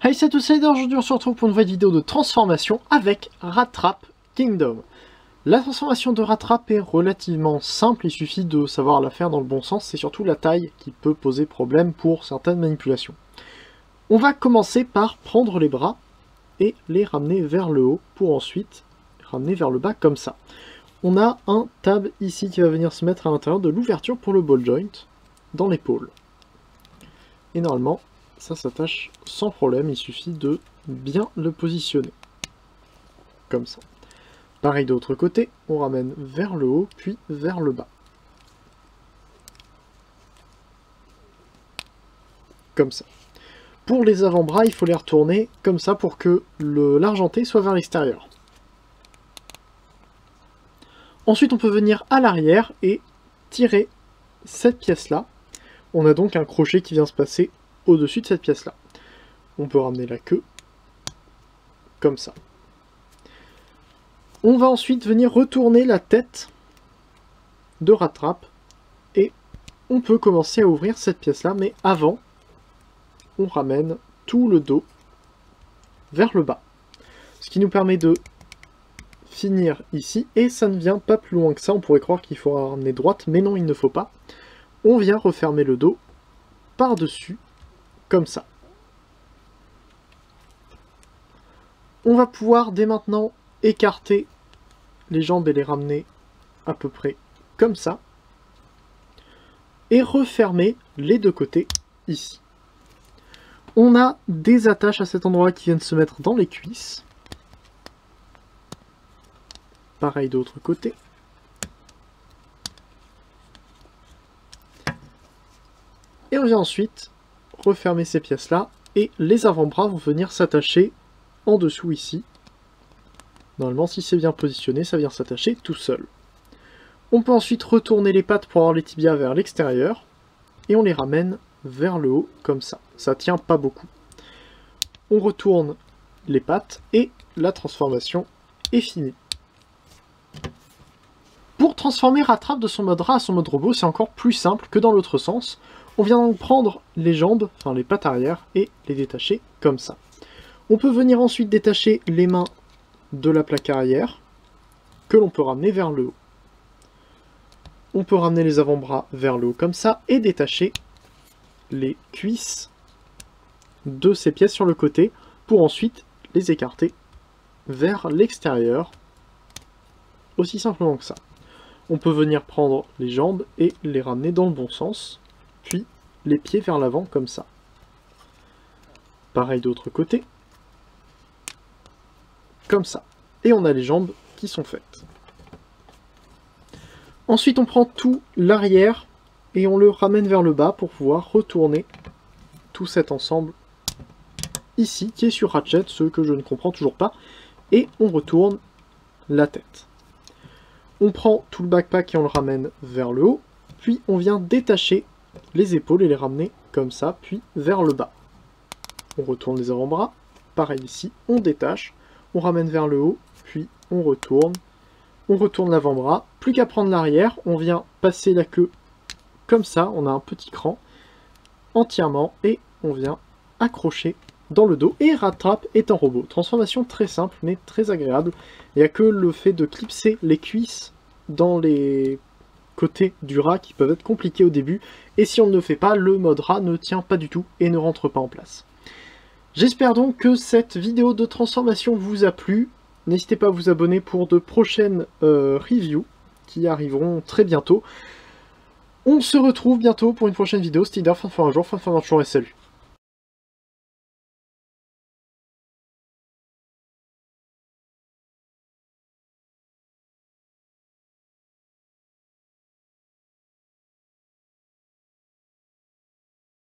Hey, c'est Outsider, aujourd'hui on se retrouve pour une nouvelle vidéo de transformation avec Rat Trap Kingdom. La transformation de Rat Trap est relativement simple, il suffit de savoir la faire dans le bon sens, c'est surtout la taille qui peut poser problème pour certaines manipulations. On va commencer par prendre les bras et les ramener vers le haut pour ensuite ramener vers le bas comme ça. On a un tab ici qui va venir se mettre à l'intérieur de l'ouverture pour le ball joint dans l'épaule. Et normalement, ça s'attache sans problème, il suffit de bien le positionner. Comme ça. Pareil de l'autre côté, on ramène vers le haut, puis vers le bas. Comme ça. Pour les avant-bras, il faut les retourner comme ça pour que l'argenté soit vers l'extérieur. Ensuite, on peut venir à l'arrière et tirer cette pièce-là. On a donc un crochet qui vient se passer au-dessus de cette pièce-là. On peut ramener la queue, comme ça. On va ensuite venir retourner la tête de Rat Trap, et on peut commencer à ouvrir cette pièce-là, mais avant, on ramène tout le dos vers le bas. Ce qui nous permet de finir ici, et ça ne vient pas plus loin que ça. On pourrait croire qu'il faut ramener droite, mais non, il ne faut pas. On vient refermer le dos par-dessus, comme ça. On va pouvoir dès maintenant écarter les jambes et les ramener à peu près comme ça. Et refermer les deux côtés ici. On a des attaches à cet endroit qui viennent se mettre dans les cuisses. Pareil de l'autre côté. Et on vient ensuite refermer ces pièces-là, et les avant-bras vont venir s'attacher en dessous ici. Normalement, si c'est bien positionné, ça vient s'attacher tout seul. On peut ensuite retourner les pattes pour avoir les tibias vers l'extérieur, et on les ramène vers le haut, comme ça. Ça tient pas beaucoup. On retourne les pattes, et la transformation est finie. Pour transformer Rat Trap de son mode rat à son mode robot, c'est encore plus simple que dans l'autre sens. On vient donc prendre les jambes, enfin les pattes arrière, et les détacher comme ça. On peut venir ensuite détacher les mains de la plaque arrière, que l'on peut ramener vers le haut. On peut ramener les avant-bras vers le haut comme ça, et détacher les cuisses de ces pièces sur le côté, pour ensuite les écarter vers l'extérieur, aussi simplement que ça. On peut venir prendre les jambes et les ramener dans le bon sens, puis les pieds vers l'avant comme ça. Pareil de l'autre côté. Comme ça. Et on a les jambes qui sont faites. Ensuite on prend tout l'arrière et on le ramène vers le bas pour pouvoir retourner tout cet ensemble ici, qui est sur Ratchet, ce que je ne comprends toujours pas. Et on retourne la tête. On prend tout le backpack et on le ramène vers le haut, puis on vient détacher les épaules et les ramener comme ça, puis vers le bas. On retourne les avant-bras, pareil ici, on détache, on ramène vers le haut, puis on retourne l'avant-bras. Plus qu'à prendre l'arrière, on vient passer la queue comme ça, on a un petit cran entièrement, et on vient accrocher dans le dos, et Rat Trap est un robot. Transformation très simple, mais très agréable. Il n'y a que le fait de clipser les cuisses dans les côtés du rat qui peuvent être compliqués au début, et si on ne le fait pas, le mode rat ne tient pas du tout et ne rentre pas en place. J'espère donc que cette vidéo de transformation vous a plu. N'hésitez pas à vous abonner pour de prochaines reviews qui arriveront très bientôt. On se retrouve bientôt pour une prochaine vidéo. C'était Ider, fin de un jour, fin de un jour, et salut.